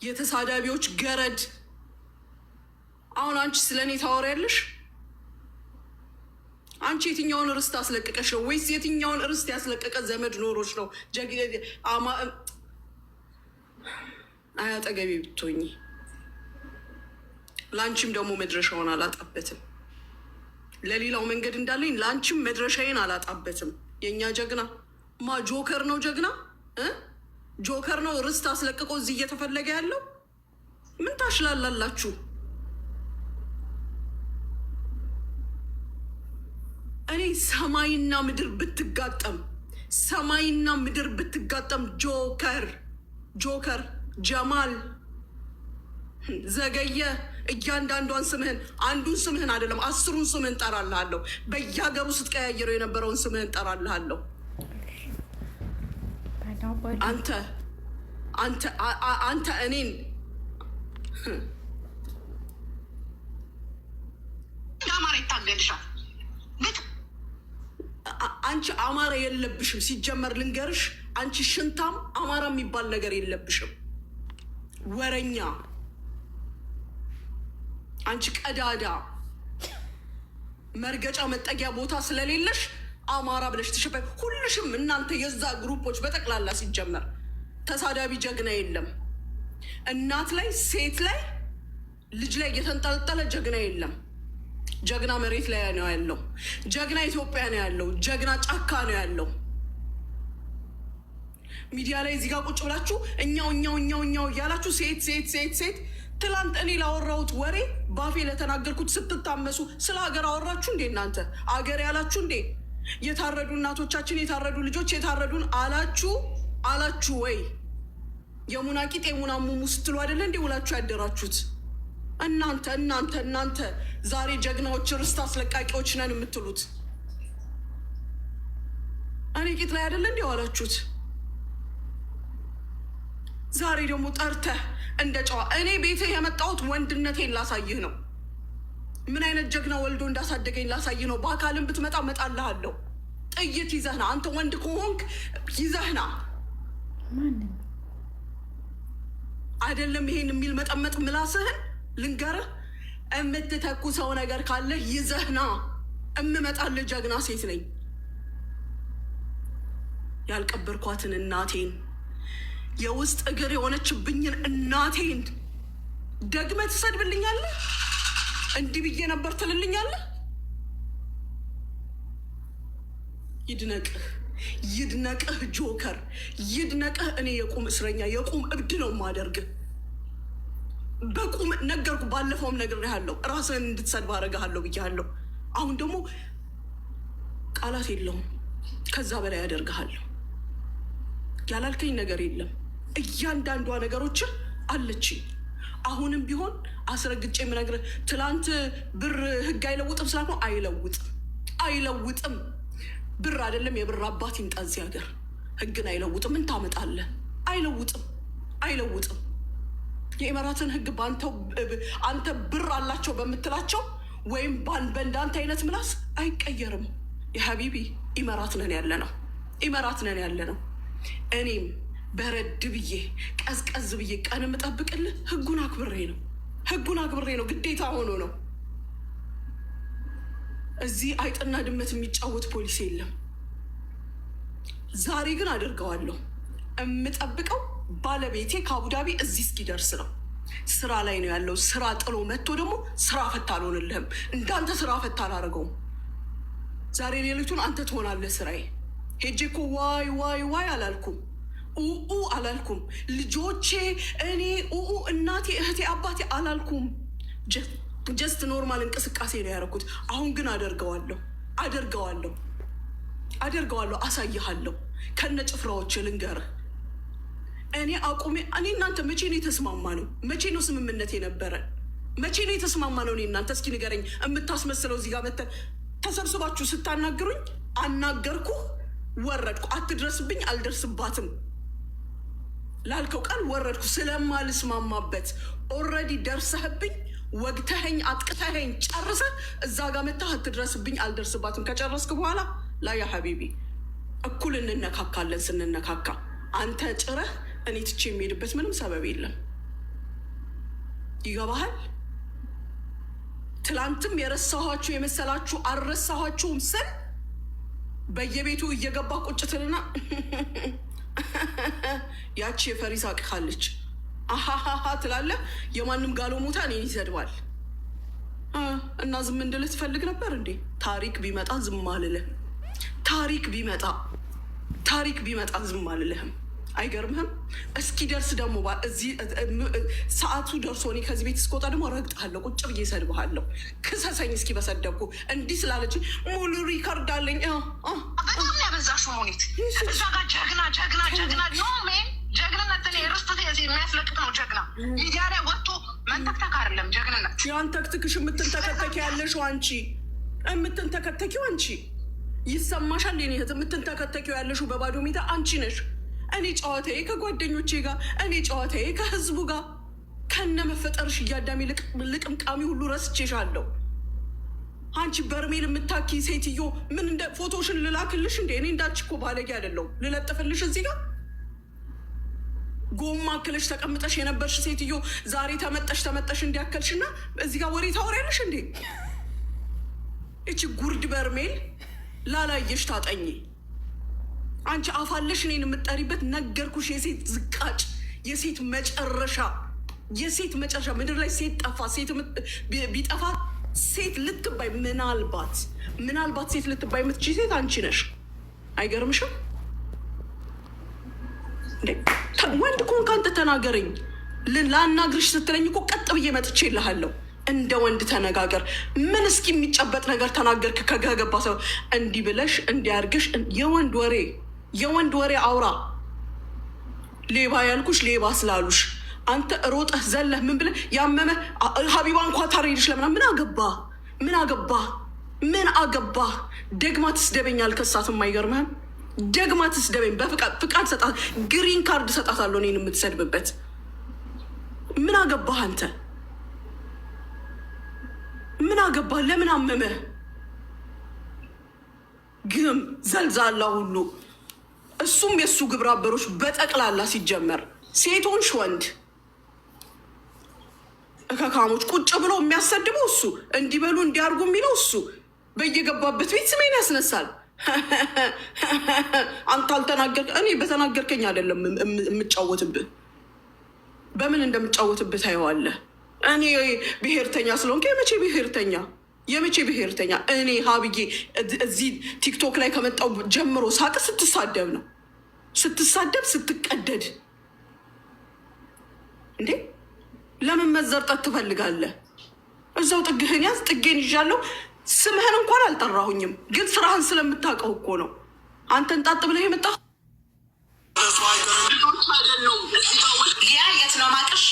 የተሳዳቢዎች ገረድ። አሁን አንቺ ስለኔ ታወሪያለሽ? አንቺ የትኛውን ርስት አስለቀቀሽ ነው? ወይስ የትኛውን ርስት ያስለቀቀ ዘመድ ኖሮች ነው? አያጠገቢ ብትሆኚ ለአንቺም ደግሞ መድረሻውን አላጣበትም። ለሌላው መንገድ እንዳለኝ ለአንቺም መድረሻዬን አላጣበትም። የእኛ ጀግና ጆከር ነው። ጀግና ጆከር ነው። ርስት አስለቅቆ እዚህ እየተፈለገ ያለው ምን ታሽላላላችሁ? እኔ ሰማይና ምድር ብትጋጠም ጆከር ጀማል ዘገየ እያንዳንዷን ስምህን አንዱን ስምህን አይደለም 10ሩን ስምህን ጠራልሃለሁ። በየሀገሩ ስትቀያየረው የነበረውን ስምህን ጠራልሃለሁ። አንተ እኔን አማራ ይታገልሻል። አንቺ አማራ የለብሽም። ሲጀመር ልንገርሽ፣ አንቺ ሽንታም አማራ የሚባል ነገር የለብሽም። ወረኛ አንቺ ቀዳዳ መርገጫ መጠጊያ ቦታ ስለሌለሽ አማራ ብለሽ ትሸፈ ሁልሽም። እናንተ የዛ ግሩፖች በጠቅላላ ሲጀመር ተሳዳቢ ጀግና የለም። እናት ላይ ሴት ላይ ልጅ ላይ የተንጠለጠለ ጀግና የለም። ጀግና መሬት ላይ ነው ያለው። ጀግና ኢትዮጵያ ነው ያለው። ጀግና ጫካ ነው ያለው። ሚዲያ ላይ እዚህ ጋር ቁጭ ብላችሁ እኛው እያላችሁ ሴት ትላንት እኔ ላወራሁት ወሬ ባፌ ለተናገርኩት ስትታመሱ ስለ ሀገር አወራችሁ እንዴ? እናንተ አገር ያላችሁ እንዴ? የታረዱ እናቶቻችን የታረዱ ልጆች የታረዱን አላችሁ ወይ? የሙናቂጥ የሙናሙሙ ስትሉ አይደለ እንዴ ውላችሁ ያደራችሁት? እናንተ ዛሬ ጀግናዎች ርስት አስለቃቂዎች ነን የምትሉት እኔ ቂጥ ላይ አይደለ እንዴ ዋላችሁት? ዛሬ ደግሞ ጠርተህ እንደ ጨዋ እኔ ቤትህ የመጣሁት ወንድነቴን ላሳይህ ነው። ምን አይነት ጀግና ወልዶ እንዳሳደገኝ ላሳይህ ነው። በአካልም ብትመጣ መጣልሃለሁ። ጥይት ይዘህና አንተ ወንድ ከሆንክ ይዘህና አይደለም ይሄን የሚል መጠመጥ ምላስህን ልንገርህ፣ የምትተኩሰው ነገር ካለህ ይዘህና እምመጣልህ ጀግና ሴት ነኝ። ያልቀበርኳትን እናቴን የውስጥ እግር የሆነችብኝን እናቴን ደግመህ ትሰድብልኛለህ? እንዲህ ብዬ ነበር ትልልኛለህ? ይድነቅህ ጆከር ይድነቅህ። እኔ የቁም እስረኛ የቁም እብድ ነው ማደርግህ። በቁም ነገርኩ። ባለፈውም ነግሬሃለሁ፣ ራስህን እንድትሰድብ አደርግሃለሁ ብያለሁ። አሁን ደግሞ ቃላት የለውም፣ ከዛ በላይ ያደርግሃለሁ። ያላልከኝ ነገር የለም። እያንዳንዷ ነገሮች አለችኝ። አሁንም ቢሆን አስረግጬ የምነግርህ ትላንት ብር ህግ አይለውጥም ስላልኩ አይለውጥም። ብር አይደለም የብር አባት ይምጣ እዚህ ሀገር ህግን አይለውጥም። ምን ታመጣለህ? አይለውጥም። የኢመራትን ህግ አንተ ብር አላቸው በምትላቸው ወይም በእንዳንተ አይነት ምላስ አይቀየርም። የሀቢቢ ኢመራት ነን ያለ ነው። እኔም በረድ ብዬ ቀዝቀዝ ብዬ ቀን የምጠብቅልህ ህጉን አክብሬ ነው። ግዴታ ሆኖ ነው። እዚህ አይጥና ድመት የሚጫወት ፖሊስ የለም። ዛሬ ግን አደርገዋለሁ። የምጠብቀው ባለቤቴ ከአቡዳቢ እዚህ እስኪደርስ ነው። ስራ ላይ ነው ያለው። ስራ ጥሎ መጥቶ ደግሞ ስራ ፈታ አልሆንልህም። እንዳንተ ስራ ፈታ አላደርገውም። ዛሬ ሌሊቱን አንተ ትሆናለህ ስራዬ። ሄጄ እኮ ዋይ አላልኩም። ልጆቼ እኔ እናቴ እህቴ አባቴ አላልኩም። ጀስት ኖርማል እንቅስቃሴ ነው ያደረኩት። አሁን ግን አደርገዋለሁ። አሳይሃለሁ ከነ ጭፍራዎች ልንገርህ። እኔ እናንተ መቼ ነው የተስማማ ነው? መቼ ነው ስምምነት የነበረን? መቼ ነው የተስማማ ነው? እኔ እናንተ እስኪ ንገረኝ። የምታስመስለው እዚህ ጋር መተን ተሰብስባችሁ ስታናግሩኝ አናገርኩ፣ ወረድኩ። አትድረስብኝ፣ አልደርስባትም ላልከው ቃል ወረድኩ ስለማልስማማበት። ኦልሬዲ ደርሰህብኝ፣ ወግተኸኝ፣ አጥቅተኸኝ ጨርሰህ እዛ ጋር መታህ አትድረስብኝ፣ አልደርስባትም። ከጨረስክ በኋላ ላያ ሀቢቢ እኩል እንነካካለን። ስንነካካ አንተ ጭረህ እኔ ትቼ የሚሄድበት ምንም ሰበብ የለም። ይገባሃል? ትላንትም የረሳኋችሁ የመሰላችሁ አልረሳኋችሁም ስል በየቤቱ እየገባ ቁጭትልና ያቺ የፈሪሳ አቅካለች አሃሃሃ ትላለ። የማንም ጋሎሞታ እኔን ይሰድባል እና ዝም እንድልህ ትፈልግ ነበር እንዴ? ታሪክ ቢመጣ ዝም አልልህም። ታሪክ ቢመጣ ዝም አልልህም። አይገርምህም? እስኪ ደርስ ደግሞ እዚህ ሰዓቱ ደርሶ እኔ ከዚህ ቤት እስከወጣ ደግሞ ረግጥሃለሁ፣ ቁጭ ብዬ እሰድብሃለሁ። ክሰሰኝ እስኪ በሰደብኩ እንዲህ ስላለች ሙሉ ሪከርድ አለኝ። በጣም ያበዛሽው ሞኒት እዛ ጋር ጀግና ጀግንነት እኔ ርስት የሚያስለቅቅ ነው። ጀግና ሚዲያ ላይ ወጥቶ መንተክተክ አይደለም ጀግንነት። ያን ተክትክሽ የምትንተከተኪ ያለሽው አንቺ፣ የምትንተከተኪው አንቺ ይሰማሻል? ኔ የምትንተከተኪው ያለሽው በባዶ ሜዳ አንቺ ነሽ። እኔ ጨዋታዬ ከጓደኞቼ ጋር፣ እኔ ጨዋታዬ ከህዝቡ ጋር ከነ መፈጠርሽ እያዳሜ ልቅምቃሚ ሁሉ ረስቼሻለሁ። አንቺ በርሜል የምታኪ ሴትዮ ምን እንደ ፎቶሽን ልላክልሽ እንዴ? እኔ እንዳች እኮ ባለጌ አይደለሁም። ልለጥፍልሽ እዚህ ጋር ጎማ አክለሽ ተቀምጠሽ የነበርሽ ሴትዮ ዛሬ ተመጠሽ እንዲያከልሽና እዚህ ጋር ወሬ ታወሪያለሽ እንዴ? እቺ ጉርድ በርሜል ላላየሽ ታጠኚ። አንቺ አፋለሽ እኔን የምጠሪበት ነገርኩሽ። የሴት ዝቃጭ፣ የሴት መጨረሻ ምድር ላይ ሴት ጠፋ። ሴት ቢጠፋ ሴት ልትባይ ምናልባት ሴት ልትባይ የምትችይ ሴት አንቺ ነሽ። አይገርምሽም? ወንድ ከሆንክ አንተ ተናገረኝ። ላናግርሽ ስትለኝ እኮ ቀጥ ብዬ መጥቼ እልሃለሁ። እንደ ወንድ ተነጋገር። ምን እስኪ የሚጨበጥ ነገር ተናገርክ? ከገባ ሰው እንዲህ ብለሽ እንዲያርግሽ የወንድ ወሬ አውራ። ሌባ ያልኩሽ ሌባ ስላሉሽ አንተ ሮጠህ ዘለህ ምን ብለህ ያመመ ሀቢባ እንኳ ታሬድሽ ለምና ምን አገባ? ደግማ ትስደበኝ አልከሳትም። አይገርምህም? ደግማ ትስደበኝ። በፍቃድ ሰጣት፣ ግሪን ካርድ ሰጣታለሁ እኔን የምትሰድብበት። ምን አገባህ አንተ? ምን አገባህ? ለምን አመመህ? ግም ዘልዛላ ሁሉ እሱም የእሱ ግብረ አበሮች በጠቅላላ ሲጀመር ሴቶች ወንድ እከካሞች ቁጭ ብሎ የሚያሰድበው እሱ፣ እንዲበሉ እንዲያርጉ የሚለው እሱ፣ በየገባበት ቤት ስሜን ያስነሳል። አንተ አልተናገር እኔ በተናገርከኝ አይደለም የምጫወትብህ፣ በምን እንደምጫወትብህ ታየዋለህ። እኔ ብሔርተኛ ስለሆንክ የመቼ ብሔርተኛ? እኔ ሀብዬ እዚህ ቲክቶክ ላይ ከመጣው ጀምሮ ሳቅ ስትሳደብ ነው፣ ስትቀደድ እንዴ። ለምን መዘርጠት ትፈልጋለህ? እዛው ጥግህን ያዝ። ጥጌን ይዣለሁ። ስምህን እንኳን አልጠራሁኝም፣ ግን ስራህን ስለምታውቀው እኮ ነው። አንተን ጣጥ ብለህ የመጣ ሊያ የት ነው ማቅሽ?